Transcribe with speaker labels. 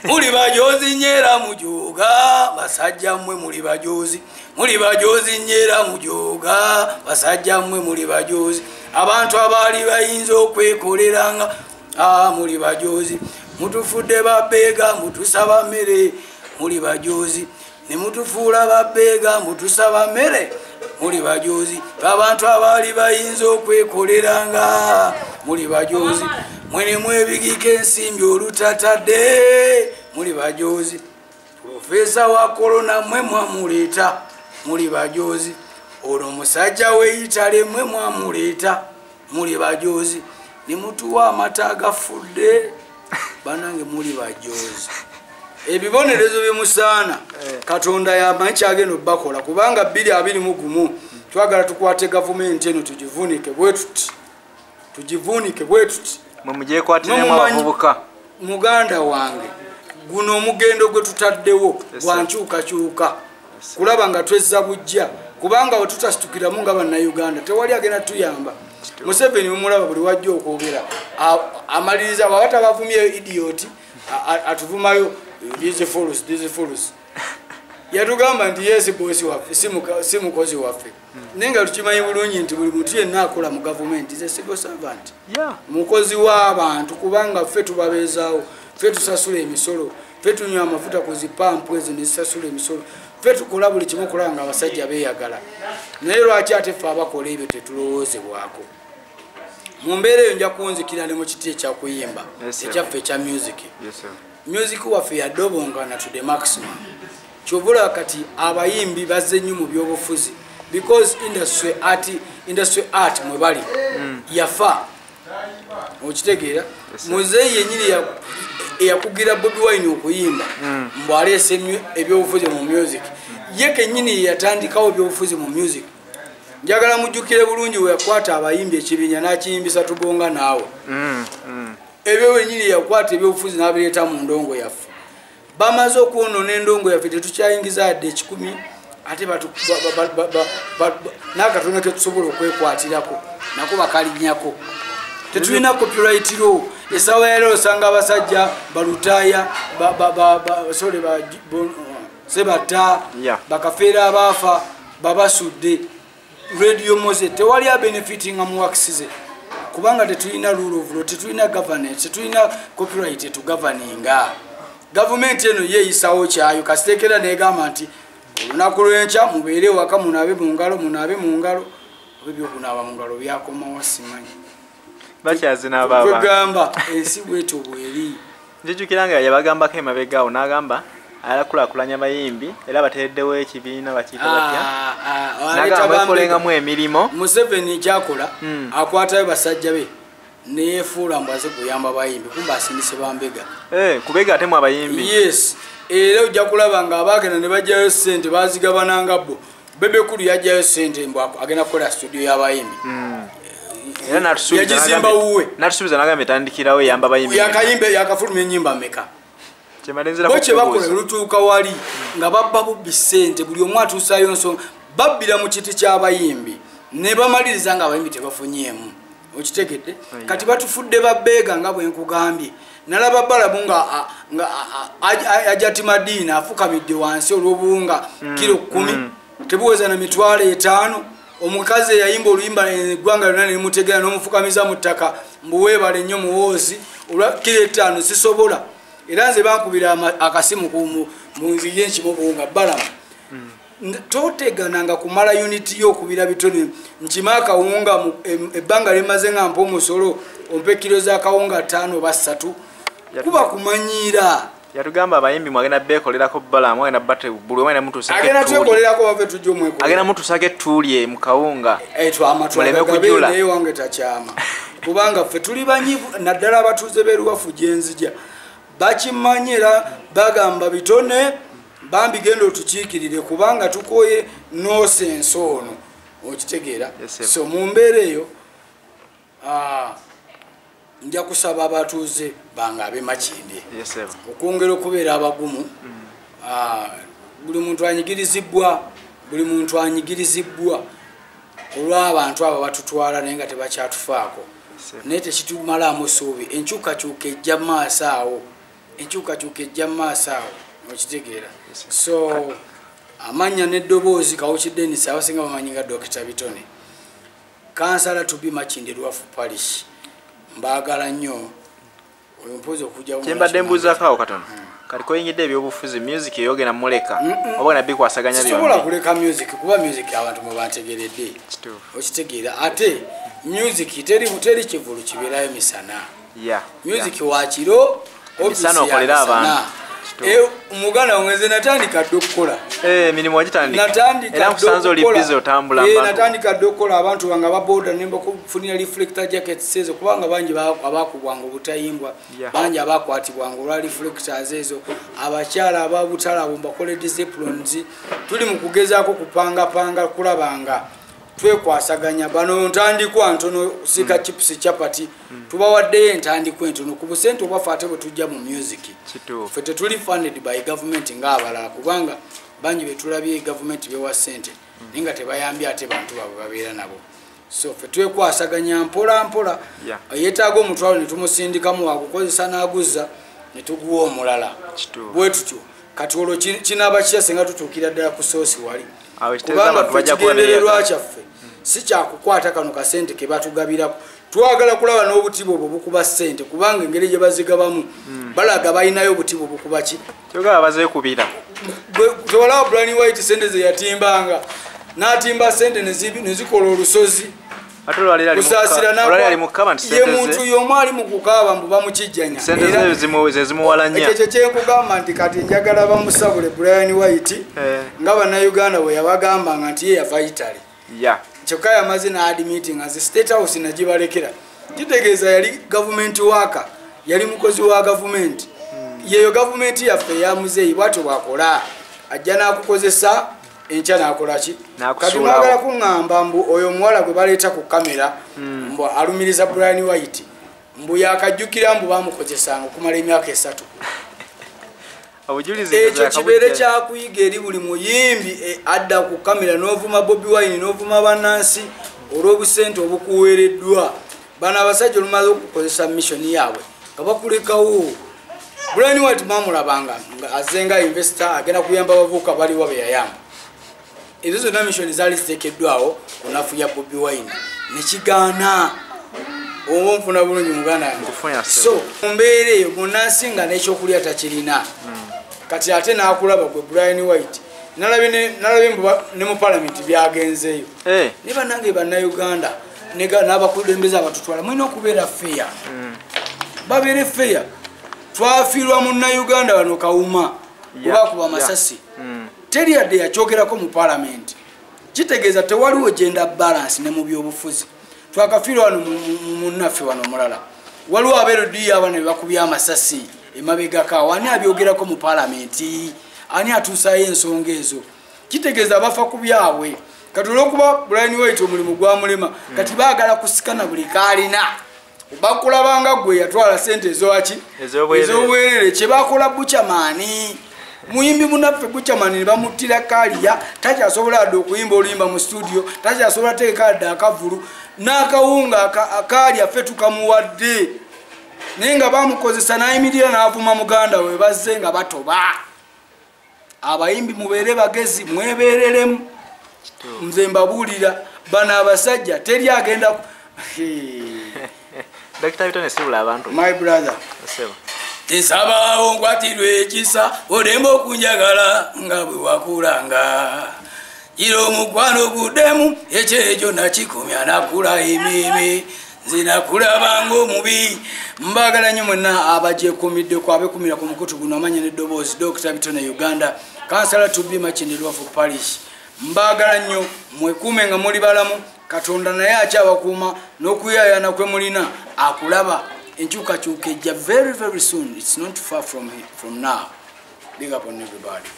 Speaker 1: muli bajozi nyera mujoga basajja mmwe muli bajozi nyera mujoga basajja mmwe muli bajozi abantu abali bayinza okwekoleranga muli bajozi mutufudde babbeega mutusaba mmere muli bajozi ne mutufuula babbeega mutusaba mmere muli bajozi abantu abali bayinza okwekoleranga muli bajozi mwenemu ebigika ensimbi olutatadde muli bajozi profesa wa korona mmwe mwamuleeta muli bajozi ono omusajja weyitale mmwe mwamuleeta muli bajozi ne mutuwa amata agafudde banange muli bajozi ebibonerezo byemusaana katonda yamanyi kyagenda obbakola kubanga 2021 twagala tukwate gavumenti eno tugivunike bwe tuti
Speaker 2: mumujekwatiremu abavubuka
Speaker 1: muganda wange guno omugendo gwe tutaddewo gwankyukakyuka kulaba nga twezza bujja kubanga we tutasitukiramu nga bannayuganda tewali agenda tuyamba Museveni mumulaba buli wajja okwogera amaliriza wabata bavumye idioti atuvumayo these fools yatugamba nti yes bosi waffe si mukozi waffe nenga tukimanyi bulungi nti buli muntu yenna akola mu gavumenti is a civil servant mukozi w'abantu kubanga ffe tubabeezaawo ffe tusasula emisolo ffe tunywa amafuta ku zipampu ezo ne zisasula emisolo ffe tukola buli kimu okulaba nga abasajja beeyagala naye lwaki ate ffe abakola ebyo tetulowoozebwako mu mbeera eyo nja kunzikira ne mu kiti ekyakuyimba ekyaffe ekya music waffe yadobongana to the maximum kyovula kati abayimbi bazze nnyo mu byobufuzi because industry art mwe bali yafa okitegeera muzeeyi yenyini eyakugira Bobi Wine okuyimba mbu aleese ebyobufuzi mu music ye kenyini yatandikawo ebyobufuzi mu music njagala mujjukire bulungi we yakwata abayimbi ekibinya n'akiyimbisa tugonga naawe ebyo wenyini yakwata ebyobufuzi n'abireeta mu ndongo yaffe bamaze okwonoona endongo yaffe tetukyayingiza yadde 10 ate n'akatono ke tusobola okwekwatirako nako bakalinyako tetulina copyright law esawa yaleero osanga abasajja balutaaya sebatta bakafeera abaafa babasudde radio moze tewali abenefitinga mu wakisize kubanga tetulina rule of law tetulina governance tetulina copyright etugoverninga gavumenti eno yeeyisawo kyayo kasiteekera negamba nti olunaku lw'enkya mubeere waka munaabe mu ngalo ebyokunaaba mu ngalo byakomawo simanyi
Speaker 2: bakyazinaabagamba
Speaker 1: ensi bwetyo bweri
Speaker 2: njijukira nga yabagambako emabegaawo n'agamba alakulaakulanya abayimbi era batereddewo ekibiina bakiita batya bakolengamu emirimu
Speaker 1: Museveni kyakola akwatayo basajja be neyefuula mbaze kuyamba abayimbi kumba asindise bambega
Speaker 2: kubega atemu abayimbi
Speaker 1: yes era ojja kulaba nga abaagenda ne bajjayo ssente bazigabananga bo Bebekulu yajjayo ssente mbu agenda kukola studio y'abayimbi
Speaker 2: era natusuubiza nagamba etandikirawo eyamba abayimbi
Speaker 1: yakafulumya ennyimba mmeka bwe bakola lutuuka wali nga babba bubbi ssente buli omu atuusayo nsonga babbira mu kiti ky'abayimbi ne bamaliriza nga abayimbi tebafunyeemu okitegedde kati batufudde babbeega nga bwe nkugambye nalaba balabu nga ajati madiina afukamidde wansi olw'obuwunga kilo 10 tebuweza na mitwalo 5 omukazi eyayimba oluyimba eggwanga lyonna ne limutegera n'omufukamiza mu ttaka mbuweebale nnyo muwoozi olwa kilo 5 sisobola era nze bankubira akasimu mu nziri y'enkimubuwunga balamu totegananga kumala uniti y'okubira bitone nkima akawunga ebbanga limaze nga mpa omusolo ompe kilo z'akawunga 5 oba 3 kuba kumanyiira
Speaker 2: yatugamba abayimbi mwagenda beekolerako balamu agenda bate buli omwena
Speaker 1: agenda twekolerako bave tujja omweko
Speaker 2: agenda mutusake tuulye mu kawunga
Speaker 1: muleme kujula naye wange takyama kubanga ffe tuli banyivu naddala abatuuze b'eruwafu gye nzija bakimanyira bagamba bitone bambi genda otukiikirire kubanga tukoye nosense ono okitegeera so mu mbeera eyo nja kusaba abatuuze bange ab'Emakindye okwongera okubeera abagumu buli muntu anyigirizibwa olw'abantu abo batutwala naye nga tebakyatufaako naye tekitumalamu ssuubi enkyukakyuka ejja maaso awo enkyukakyuka ejja mu maaso awo okitegeera. So amanya n'eddoboozi Kawuki Dennis abasinga bamanyi nga Dr. Bitone. Councillor to be much in the Ruafu Parish. Mbagala nnyo oyo mpozi okujja mu
Speaker 2: kyembadde mbuuzaako awo katono kati koyingidde ebyobufuzi music eyogera muleka oba nabbi kwasaganya byombi
Speaker 1: sobola kuleka music kuba music abantu mwe bantegeredde okitegeera ate music teri kivulu kibeerayo misana music wakiro
Speaker 2: misana okolera abantu
Speaker 1: umuganda ongeze natandika dde okukola
Speaker 2: mirimu wagitandika era nkusanze oli busy otambula
Speaker 1: natandika dde okukola abantu bange ababoda nemba kufunira reflector jackets ezo kubanga bangi abakubwanga obutayimbwa bangi abakwatibwanga olwa reflectors ezo abakyala ababutala abo mbakole disciplines tuli mu kugezaako kupangapanga kulabanga twekwasaganya bano ntandikwa ntono sika chips chapati tubawadde entandikwa ntono ku busente obwafa ate bwe tujja mu music fete tuli funded by government ng'abalala kubanga bangi betulabye government bewa sente ninga tebayambye ate bantu babo babeera nabo so fe twekwasaganya mpola mpola yetaaga omutwalo ne tumusindikamu wakukozesa n'aguzza ne tuguwa omulala bwe tutyo kati olwo kinaaba kyasenga tutuukira ddala ku soosi wali kubanga tukigendererwa kyaffe si kyakukwata kano kasente ke batugabirako twagala kulaba n'obutibo obwo bukuba ssente kubanga engeri gye bazigabamu balaga balinayo obutibo bukuba ki
Speaker 2: kyogala bazeekubira
Speaker 1: tewalawo Brian White sente ze yatimbanga n'atimba sente ne zikola olusozi ye muntu y'omu ali mu kukaaba mbu bamukijjanya ekyo kyenkugamba nti kati njagala bamusabule Brian White nga bannayuganda bwe yabagambanga nti ye yava Italy kyokka yamaze n'admitting nga State House nagibalekera kitegeeza yali government worker yali mukozi wa government yeyo government yaffe yamuzeeyi bwatyo bwakola ajja n'akukozesa enkya n'akola ki kati mwagala kuŋŋamba mbu oyo omuwala gwe baleeta ku kamera mbu alumiriza Brian White mbu yakajjukira mbu bamukozesanga okumala emyaka 3 ekyo kibeere kyakuyiga eri buli muyimbi adda ku kamera n'ovuma Bobi Wine n'ovuma bannansi olw'obusente obukuweereddwa bano abasajja olumaze okukozesa mission yaabwe nga bakulekawo Brian White mamulabanga azenga investor agenda kuyamba abavubuka baliwo be yayamba ezo zonna mission zaali ziteekeddwawo kunafu ya Bobi Wine nekigaana owo nfuna bulungi muganda so mbeera eyo munnansi nga n'ekyokulya takirina kati ate n'akulaba gwe Brian White nalabye ne mu parliament byagenzeeyo ne bannange bannayuganda n'abakulembeze abatutwala mulina okubeera fair babeere fair twafiirwa munnayuganda bano Kawuma kubakuba amasasi teri yadde yakyogerako mu parliament kitegeeza tewaliwo gender balance ne mu byobufuzi twakafiirwa wano munnaffe wano omulala waliwo abeerodiyo abana be bakubya amasasi emabegako ani abyogerako mu parliament ani atuusaayo ensonga ezo kitegeeza bafa ku byabwe kati olw'okuba Brian White omulimu gwamulema kati baagala kusikana buli kaalina bakulabanga gwe yatwala sente ezowaki ez'obwerere kye bakola buchamani muyimbi munaffe buchamani ne bamuttira kaaliya takyasobola adde okuyimba oluyimba mu studio takyasobola teeka adde akavulu n'akawunga akaalya ffe tukamuwadde naye nga bamukozesa n'ayimirira n'avuma muganda we bazze nga batoba abayimbi mubeere bagezi mwebeereremu nze mbabuulira bano abasajja teri agenda
Speaker 2: Dr. Bitone sibula abantu
Speaker 1: my brother tesabaawo nkwatirwe ekisa olemba okunjagala nga bwe wakulanga gira omukwano guddemu ekyejo nakikomya nakula emimi nze nakulabanga omubi mbagala nnyo mwenna abagyekuumiddeko abekumira ku mukutu guno amanya n'eddoboozi Dr. Bitone Uganda Councillor to be much in the Ruafu Parish mbagala nnyo mwekuume nga muli balamu Katonda naye akyabakuuma n'okuyayana kwe mulina akulaba enkyukakyuka ejja very soon. It's not far from now. Big up on everybody.